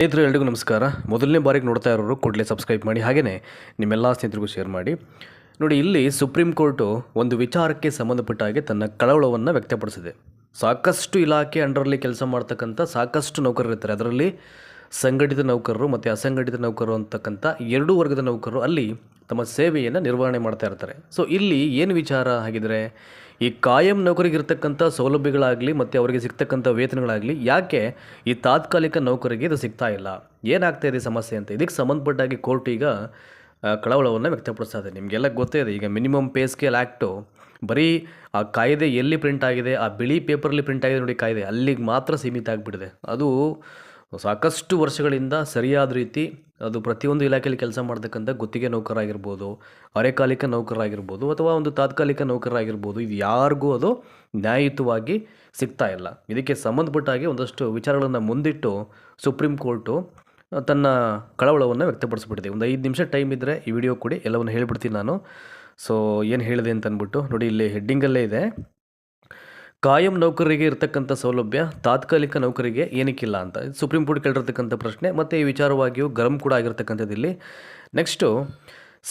ಸ್ನೇಹಿತರು ಎಲ್ರಿಗೂ ನಮಸ್ಕಾರ. ಮೊದಲನೇ ಬಾರಿಗೆ ನೋಡ್ತಾ ಇರೋರು ಕೂಡಲೇ ಸಬ್ಸ್ಕ್ರೈಬ್ ಮಾಡಿ, ಹಾಗೆಯೇ ನಿಮ್ಮೆಲ್ಲ ಸ್ನೇಹಿತರಿಗೂ ಶೇರ್ ಮಾಡಿ. ನೋಡಿ, ಇಲ್ಲಿ ಸುಪ್ರೀಂ ಕೋರ್ಟು ಒಂದು ವಿಚಾರಕ್ಕೆ ಸಂಬಂಧಪಟ್ಟ ಹಾಗೆ ತನ್ನ ಕಳವಳವನ್ನು ವ್ಯಕ್ತಪಡಿಸಿದೆ. ಸಾಕಷ್ಟು ಇಲಾಖೆ ಅಂಡರಲ್ಲಿ ಕೆಲಸ ಮಾಡ್ತಕ್ಕಂಥ ಸಾಕಷ್ಟು ನೌಕರರು ಇರ್ತಾರೆ. ಅದರಲ್ಲಿ ಸಂಘಟಿತ ನೌಕರರು ಮತ್ತು ಅಸಂಘಟಿತ ನೌಕರರು ಅಂತಕ್ಕಂಥ ಎರಡೂ ವರ್ಗದ ನೌಕರರು ಅಲ್ಲಿ ತಮ್ಮ ಸೇವೆಯನ್ನು ನಿರ್ವಹಣೆ ಮಾಡ್ತಾ ಇರ್ತಾರೆ. ಸೊ ಇಲ್ಲಿ ಏನು ವಿಚಾರ ಆಗಿದ್ರೆ, ಈ ಕಾಯಂ ನೌಕರಿಗಿರ್ತಕ್ಕಂಥ ಸೌಲಭ್ಯಗಳಾಗಲಿ ಮತ್ತು ಅವರಿಗೆ ಸಿಗ್ತಕ್ಕಂಥ ವೇತನಗಳಾಗಲಿ ಯಾಕೆ ಈ ತಾತ್ಕಾಲಿಕ ನೌಕರಿಗೆ ಇದು ಸಿಗ್ತಾ ಇಲ್ಲ, ಏನಾಗ್ತಾ ಇದೆ ಸಮಸ್ಯೆ ಅಂತ ಇದಕ್ಕೆ ಸಂಬಂಧಪಟ್ಟಾಗಿ ಕೋರ್ಟ್ ಈಗ ಕಳವಳವನ್ನು ವ್ಯಕ್ತಪಡಿಸ್ತಾ ಇದೆ. ನಿಮಗೆಲ್ಲ ಗೊತ್ತೇ ಇದೆ, ಈಗ ಮಿನಿಮಮ್ ಪೇ ಸ್ಕೇಲ್ ಆ್ಯಕ್ಟು ಬರೀ ಆ ಕಾಯ್ದೆ ಎಲ್ಲಿ ಪ್ರಿಂಟ್ ಆಗಿದೆ, ಆ ಬಿಳಿ ಪೇಪರಲ್ಲಿ ಪ್ರಿಂಟ್ ಆಗಿದೆ ನೋಡಿ ಕಾಯ್ದೆ, ಅಲ್ಲಿಗೆ ಮಾತ್ರ ಸೀಮಿತ ಆಗಿಬಿಟ್ಟಿದೆ. ಅದು ಸಾಕಷ್ಟು ವರ್ಷಗಳಿಂದ ಸರಿಯಾದ ರೀತಿ ಅದು ಪ್ರತಿಯೊಂದು ಇಲಾಖೆಯಲ್ಲಿ ಕೆಲಸ ಮಾಡ್ತಕ್ಕಂಥ ಗುತ್ತಿಗೆ ನೌಕರಾಗಿರ್ಬೋದು, ಅರೆಕಾಲಿಕ ನೌಕರಾಗಿರ್ಬೋದು, ಅಥವಾ ಒಂದು ತಾತ್ಕಾಲಿಕ ನೌಕರಾಗಿರ್ಬೋದು, ಇದು ಯಾರಿಗೂ ಅದು ನ್ಯಾಯಯುತವಾಗಿ ಸಿಗ್ತಾ ಇಲ್ಲ. ಇದಕ್ಕೆ ಸಂಬಂಧಪಟ್ಟಾಗಿ ಒಂದಷ್ಟು ವಿಚಾರಗಳನ್ನು ಮುಂದಿಟ್ಟು ಸುಪ್ರೀಂ ಕೋರ್ಟು ತನ್ನ ಕಳವಳವನ್ನು ವ್ಯಕ್ತಪಡಿಸ್ಬಿಟ್ಟಿದೆ. ಒಂದು 5 ನಿಮಿಷ ಟೈಮ್ ಇದ್ದರೆ ಈ ವಿಡಿಯೋ ಕೊಡಿ, ಎಲ್ಲವನ್ನು ಹೇಳ್ಬಿಡ್ತೀನಿ ನಾನು. ಸೊ ಏನು ಹೇಳಿದೆ ಅಂತ ಅಂದ್ಬಿಟ್ಟು ನೋಡಿ, ಇಲ್ಲಿ ಹೆಡ್ಡಿಂಗಲ್ಲೇ ಇದೆ, ಕಾಯಂ ನೌಕರರಿಗೆ ಇರತಕ್ಕಂಥ ಸೌಲಭ್ಯ ತಾತ್ಕಾಲಿಕ ನೌಕರಿಗೆ ಏನಕ್ಕಿಲ್ಲ ಅಂತ ಸುಪ್ರೀಂ ಕೋರ್ಟ್ ಕೇಳಿರ್ತಕ್ಕಂಥ ಪ್ರಶ್ನೆ. ಮತ್ತು ಈ ವಿಚಾರವಾಗಿಯೂ ಗರಂ ಕೂಡ ಆಗಿರ್ತಕ್ಕಂಥದ್ದು ಇಲ್ಲಿ. ನೆಕ್ಸ್ಟು,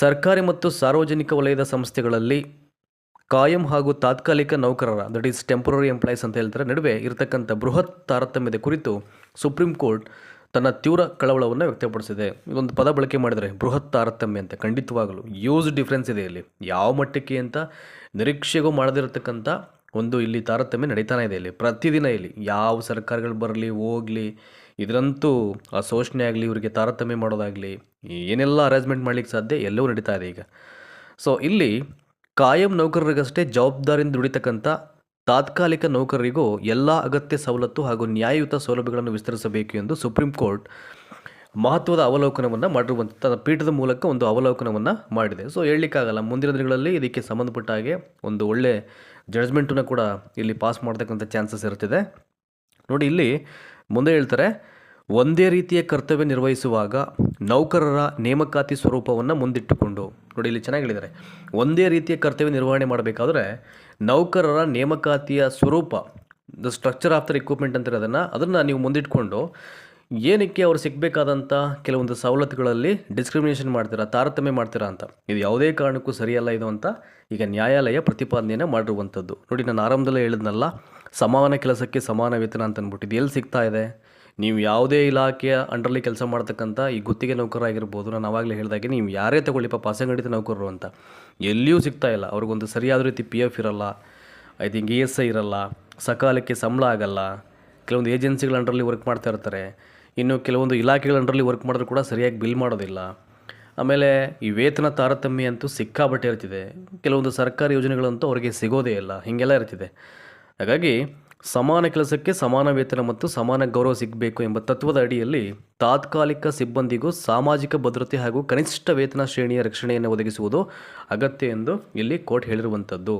ಸರ್ಕಾರಿ ಮತ್ತು ಸಾರ್ವಜನಿಕ ವಲಯದ ಸಂಸ್ಥೆಗಳಲ್ಲಿ ಕಾಯಂ ಹಾಗೂ ತಾತ್ಕಾಲಿಕ ನೌಕರರ, ದಟ್ ಈಸ್ ಟೆಂಪರರಿ ಎಂಪ್ಲಾಯೀಸ್ ಅಂತ ಹೇಳ್ತಾರೆ, ನಡುವೆ ಇರತಕ್ಕಂಥ ಬೃಹತ್ ತಾರತಮ್ಯದ ಕುರಿತು ಸುಪ್ರೀಂ ಕೋರ್ಟ್ ತನ್ನ ತೀವ್ರ ಕಳವಳವನ್ನು ವ್ಯಕ್ತಪಡಿಸಿದೆ. ಇದೊಂದು ಪದ ಬಳಕೆ ಮಾಡಿದರೆ ಬೃಹತ್ ತಾರತಮ್ಯ ಅಂತ, ಖಂಡಿತವಾಗಲು ಯೂಸ್ ಡಿಫ್ರೆನ್ಸ್ ಇದೆ ಇಲ್ಲಿ. ಯಾವ ಮಟ್ಟಕ್ಕೆ ಅಂತ ನಿರೀಕ್ಷೆಗೂ ಮಾಡದಿರತಕ್ಕಂಥ ಒಂದು ಇಲ್ಲಿ ತಾರತಮ್ಯ ನಡೀತಾನೆ ಇದೆ. ಇಲ್ಲಿ ಪ್ರತಿದಿನ ಇಲ್ಲಿ ಯಾವ ಸರ್ಕಾರಗಳು ಬರಲಿ ಹೋಗಲಿ, ಇದರಂತೂ ಆ ಶೋಷಣೆ ಆಗಲಿ, ಇವರಿಗೆ ತಾರತಮ್ಯ ಮಾಡೋದಾಗಲಿ, ಏನೆಲ್ಲ ಅರೇಂಜ್ಮೆಂಟ್ ಮಾಡಲಿಕ್ಕೆ ಸಾಧ್ಯ ಎಲ್ಲವೂ ನಡೀತಾ ಇದೆ ಈಗ. ಸೊ ಇಲ್ಲಿ ಕಾಯಂ ನೌಕರರಿಗಷ್ಟೇ ಜವಾಬ್ದಾರಿಯಿಂದ ದುಡಿತಕ್ಕಂಥ ತಾತ್ಕಾಲಿಕ ನೌಕರರಿಗೂ ಎಲ್ಲ ಅಗತ್ಯ ಸವಲತ್ತು ಹಾಗೂ ನ್ಯಾಯಯುತ ಸೌಲಭ್ಯಗಳನ್ನು ವಿಸ್ತರಿಸಬೇಕು ಎಂದು ಸುಪ್ರೀಂ ಕೋರ್ಟ್ ಮಹತ್ವದ ಅವಲೋಕನವನ್ನು ಮಾಡಿರುವಂಥ ತನ್ನ ಪೀಠದ ಮೂಲಕ ಒಂದು ಅವಲೋಕನವನ್ನು ಮಾಡಿದೆ. ಸೊ ಹೇಳಲಿಕ್ಕಾಗಲ್ಲ, ಮುಂದಿನ ದಿನಗಳಲ್ಲಿ ಇದಕ್ಕೆ ಸಂಬಂಧಪಟ್ಟ ಹಾಗೆ ಒಂದು ಒಳ್ಳೆ ಜಡ್ಜ್ಮೆಂಟನ್ನು ಕೂಡ ಇಲ್ಲಿ ಪಾಸ್ ಮಾಡ್ತಕ್ಕಂಥ ಚಾನ್ಸಸ್ ಇರ್ತಿದೆ. ನೋಡಿ, ಇಲ್ಲಿ ಮುಂದೆ ಹೇಳ್ತಾರೆ, ಒಂದೇ ರೀತಿಯ ಕರ್ತವ್ಯ ನಿರ್ವಹಿಸುವಾಗ ನೌಕರರ ನೇಮಕಾತಿ ಸ್ವರೂಪವನ್ನು ಮುಂದಿಟ್ಟುಕೊಂಡು, ನೋಡಿ ಇಲ್ಲಿ ಚೆನ್ನಾಗಿ ಹೇಳಿದ್ದಾರೆ, ಒಂದೇ ರೀತಿಯ ಕರ್ತವ್ಯ ನಿರ್ವಹಣೆ ಮಾಡಬೇಕಾದ್ರೆ ನೌಕರರ ನೇಮಕಾತಿಯ ಸ್ವರೂಪ, the structure of the recruitment ಅಂತಿರೋದನ್ನು ಅದನ್ನು ನೀವು ಮುಂದಿಟ್ಕೊಂಡು ಏನಕ್ಕೆ ಅವ್ರು ಸಿಗಬೇಕಾದಂಥ ಕೆಲವೊಂದು ಸವಲತ್ತುಗಳಲ್ಲಿ ಡಿಸ್ಕ್ರಿಮಿನೇಷನ್ ಮಾಡ್ತೀರಾ, ತಾರತಮ್ಯ ಮಾಡ್ತೀರಾ ಅಂತ, ಇದು ಯಾವುದೇ ಕಾರಣಕ್ಕೂ ಸರಿಯಲ್ಲ ಇದು ಅಂತ ಈಗ ನ್ಯಾಯಾಲಯ ಪ್ರತಿಪಾದನೆಯನ್ನು ಮಾಡಿರುವಂಥದ್ದು. ನೋಡಿ, ನಾನು ಆರಂಭದಲ್ಲೇ ಹೇಳಿದ್ನಲ್ಲ, ಸಮಾನ ಕೆಲಸಕ್ಕೆ ಸಮಾನ ವೇತನ ಅಂತ ಅಂದ್ಬಿಟ್ಟು ಇದು ಎಲ್ಲಿ ಸಿಗ್ತಾ ಇದೆ? ನೀವು ಯಾವುದೇ ಇಲಾಖೆಯ ಅಂಡರ್ಲಿ ಕೆಲಸ ಮಾಡ್ತಕ್ಕಂಥ ಈ ಗುತ್ತಿಗೆ ನೌಕರಾಗಿರ್ಬೋದು, ನಾನು ಆವಾಗಲೇ ಹೇಳಿದಾಗೆ ನೀವು ಯಾರೇ ತಗೊಳ್ಳಿ, ಪಾಪ ಅಸಂಘಟಿತ ನೌಕರರು ಅಂತ, ಎಲ್ಲಿಯೂ ಸಿಗ್ತಾ ಇಲ್ಲ. ಅವ್ರಿಗೊಂದು ಸರಿಯಾದ ರೀತಿ PF ಇರಲ್ಲ, ಐ ಥಿಂಕ್ ESI ಇರಲ್ಲ, ಸಕಾಲಕ್ಕೆ ಸಂಬಳ ಆಗಲ್ಲ, ಕೆಲವೊಂದು ಏಜೆನ್ಸಿಗಳ ಅಂಡರ್ಲಿ ವರ್ಕ್ ಮಾಡ್ತಾ ಇರ್ತಾರೆ, ಇನ್ನು ಕೆಲವೊಂದು ಇಲಾಖೆಗಳ ಅಂಡರ್ಲಿ ವರ್ಕ್ ಮಾಡಿದ್ರು ಕೂಡ ಸರಿಯಾಗಿ ಬಿಲ್ ಮಾಡೋದಿಲ್ಲ. ಆಮೇಲೆ ಈ ವೇತನ ತಾರತಮ್ಯ ಅಂತೂ ಸಿಕ್ಕಾಬಟ್ಟೆ ಇರ್ತಿದೆ. ಕೆಲವೊಂದು ಸರ್ಕಾರಿ ಯೋಜನೆಗಳಂತೂ ಅವರಿಗೆ ಸಿಗೋದೇ ಇಲ್ಲ, ಹೀಗೆಲ್ಲ ಇರ್ತಿದೆ. ಹಾಗಾಗಿ ಸಮಾನ ಕೆಲಸಕ್ಕೆ ಸಮಾನ ವೇತನ ಮತ್ತು ಸಮಾನ ಗೌರವ ಸಿಗಬೇಕು ಎಂಬ ತತ್ವದ ಅಡಿಯಲ್ಲಿ ತಾತ್ಕಾಲಿಕ ಸಿಬ್ಬಂದಿಗೂ ಸಾಮಾಜಿಕ ಭದ್ರತೆ ಹಾಗೂ ಕನಿಷ್ಠ ವೇತನ ಶ್ರೇಣಿಯ ರಕ್ಷಣೆಯನ್ನು ಒದಗಿಸುವುದು ಅಗತ್ಯ ಎಂದು ಇಲ್ಲಿ ಕೋರ್ಟ್ ಹೇಳಿರುವಂಥದ್ದು.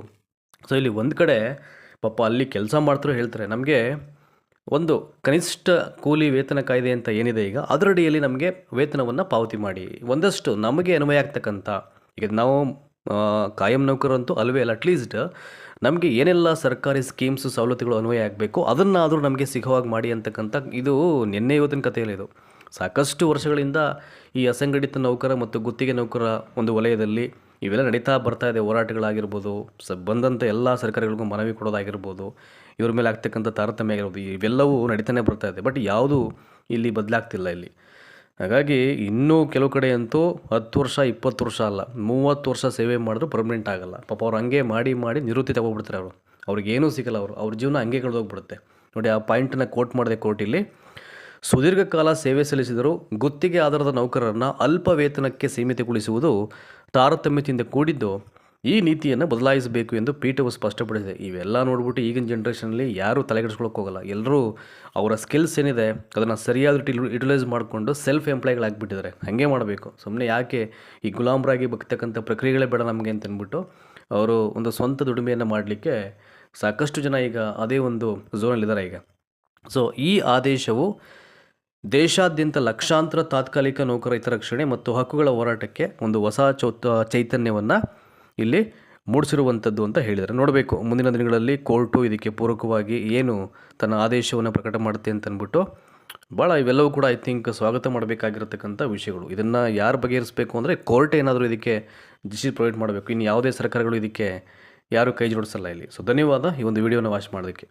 ಸೊ ಇಲ್ಲಿ ಒಂದು ಕಡೆ ಪಾಪ ಅಲ್ಲಿ ಕೆಲಸ ಮಾಡ್ತಾರೋ ಹೇಳ್ತಾರೆ, ನಮಗೆ ಒಂದು ಕನಿಷ್ಠ ಕೂಲಿ ವೇತನ ಕಾಯ್ದೆ ಅಂತ ಏನಿದೆ ಈಗ, ಅದರಡಿಯಲ್ಲಿ ನಮಗೆ ವೇತನವನ್ನು ಪಾವತಿ ಮಾಡಿ, ಒಂದಷ್ಟು ನಮಗೆ ಅನ್ವಯ ಆಗ್ತಕ್ಕಂಥ, ಈಗ ನಾವು ಕಾಯಂ ನೌಕರಂತೂ ಅಲ್ವೇ ಅಲ್ಲ, ಅಟ್ಲೀಸ್ಟ್ ನಮಗೆ ಏನೆಲ್ಲ ಸರ್ಕಾರಿ ಸ್ಕೀಮ್ಸು ಸವಲತ್ತುಗಳು ಅನ್ವಯ ಆಗಬೇಕು ಅದನ್ನಾದರೂ ನಮಗೆ ಸಿಗುವಾಗ ಮಾಡಿ ಅಂತಕ್ಕಂಥ, ಇದು ನಿನ್ನೆ ಇವತ್ತಿನ ಕಥೆಯಲ್ಲಿ ಇದು ಸಾಕಷ್ಟು ವರ್ಷಗಳಿಂದ ಈ ಅಸಂಘಟಿತ ನೌಕರ ಮತ್ತು ಗುತ್ತಿಗೆ ನೌಕರ ಒಂದು ವಲಯದಲ್ಲಿ ಇವೆಲ್ಲ ನಡೀತಾ ಬರ್ತಾ ಇದೆ. ಹೋರಾಟಗಳಾಗಿರ್ಬೋದು, ಬಂದಂಥ ಎಲ್ಲ ಸರ್ಕಾರಗಳಿಗೂ ಮನವಿ ಕೊಡೋದಾಗಿರ್ಬೋದು, ಇವ್ರ ಮೇಲೆ ಆಗ್ತಕ್ಕಂಥ ತಾರತಮ್ಯ ಆಗಿರ್ಬೋದು, ಇವೆಲ್ಲವೂ ನಡೀತಾನೆ ಬರ್ತಾ ಇದೆ. ಬಟ್ ಯಾವುದು ಇಲ್ಲಿ ಬದಲಾಗ್ತಿಲ್ಲ ಇಲ್ಲಿ. ಹಾಗಾಗಿ ಇನ್ನೂ ಕೆಲವು ಕಡೆ ಅಂತೂ 10 ವರ್ಷ 20 ವರ್ಷ ಅಲ್ಲ, 30 ವರ್ಷ ಸೇವೆ ಮಾಡಿದ್ರು ಪರ್ಮನೆಂಟ್ ಆಗಲ್ಲ. ಪಾಪ ಅವ್ರು ಹಂಗೆ ಮಾಡಿ ಮಾಡಿ ನಿವೃತ್ತಿ ತಗೊಬಿಡ್ತಾರೆ. ಅವ್ರಿಗೇನೂ ಸಿಗಲ್ಲ, ಅವ್ರ ಜೀವನ ಹಂಗೆ ಕಳೆದೋಗ್ಬಿಡುತ್ತೆ. ನೋಡಿ, ಆ ಪಾಯಿಂಟನ್ನು ಕೋಟ್ ಮಾಡಿದೆ ಕೋರ್ಟ್ ಇಲ್ಲಿ. ಸುದೀರ್ಘ ಕಾಲ ಸೇವೆ ಸಲ್ಲಿಸಿದರೂ ಗುತ್ತಿಗೆ ಆಧಾರದ ನೌಕರರನ್ನು ಅಲ್ಪ ವೇತನಕ್ಕೆ ಸೀಮಿತಗೊಳಿಸುವುದು ತಾರತಮ್ಯದಿಂದ ಕೂಡಿದ್ದು, ಈ ನೀತಿಯನ್ನು ಬದಲಾಯಿಸಬೇಕು ಎಂದು ಪೀಠವು ಸ್ಪಷ್ಟಪಡಿಸಿದೆ. ಇವೆಲ್ಲ ನೋಡ್ಬಿಟ್ಟು ಈಗಿನ ಜನ್ರೇಷನಲ್ಲಿ ಯಾರೂ ತಲೆಗೆಡಿಸ್ಕೊಳ್ಳೋಕೆ ಹೋಗಲ್ಲ. ಎಲ್ಲರೂ ಅವರ ಸ್ಕಿಲ್ಸ್ ಏನಿದೆ ಅದನ್ನು ಸರಿಯಾದ ಯುಟಿಲೈಸ್ ಮಾಡಿಕೊಂಡು ಸೆಲ್ಫ್ ಎಂಪ್ಲಾಯ್ಗಳಾಗಿಬಿಟ್ಟಿದ್ದಾರೆ. ಹಾಗೆ ಮಾಡಬೇಕು, ಸುಮ್ಮನೆ ಯಾಕೆ ಈ ಗುಲಾಮರಾಗಿ ಬಗ್ತಕ್ಕಂಥ ಪ್ರಕ್ರಿಯೆಗಳೇ ಬೇಡ ನಮಗೆ ಅಂತ ಅಂದ್ಬಿಟ್ಟು ಅವರು ಒಂದು ಸ್ವಂತ ದುಡಿಮೆಯನ್ನು ಮಾಡಲಿಕ್ಕೆ ಸಾಕಷ್ಟು ಜನ ಈಗ ಅದೇ ಒಂದು ಝೋನಲ್ಲಿದ್ದಾರೆ ಈಗ. ಸೊ ಈ ಆದೇಶವು ದೇಶಾದ್ಯಂತ ಲಕ್ಷಾಂತರ ತಾತ್ಕಾಲಿಕ ನೌಕರ ಹಿತರಕ್ಷಣೆ ಮತ್ತು ಹಕ್ಕುಗಳ ಹೋರಾಟಕ್ಕೆ ಒಂದು ಹೊಸ ಚೈತನ್ಯವನ್ನು ಇಲ್ಲಿ ಮೂಡಿಸಿರುವಂಥದ್ದು ಅಂತ ಹೇಳಿದ್ದಾರೆ. ನೋಡಬೇಕು ಮುಂದಿನ ದಿನಗಳಲ್ಲಿ ಕೋರ್ಟು ಇದಕ್ಕೆ ಪೂರಕವಾಗಿ ಏನು ತನ್ನ ಆದೇಶವನ್ನು ಪ್ರಕಟ ಮಾಡುತ್ತೆ ಅಂತ ಅಂದ್ಬಿಟ್ಟು ಭಾಳ ಇವೆಲ್ಲವೂ ಕೂಡ ಐ ಥಿಂಕ್ ಸ್ವಾಗತ ಮಾಡಬೇಕಾಗಿರತಕ್ಕಂಥ ವಿಷಯಗಳು. ಇದನ್ನು ಯಾರು ಬಗೆಹರಿಸಬೇಕು ಅಂದರೆ ಕೋರ್ಟ್ ಏನಾದರೂ ಇದಕ್ಕೆ ಜಸ್ಟಿಸ್ ಪ್ರೊವೈಡ್ ಮಾಡಬೇಕು. ಇನ್ನು ಯಾವುದೇ ಸರ್ಕಾರಗಳು ಇದಕ್ಕೆ ಯಾರೂ ಕೈ ಜೋಡಿಸಲ್ಲ ಇಲ್ಲಿ. ಸೊ ಧನ್ಯವಾದ ಈ ಒಂದು ವಿಡಿಯೋನ ವಾಚ್ ಮಾಡೋದಕ್ಕೆ.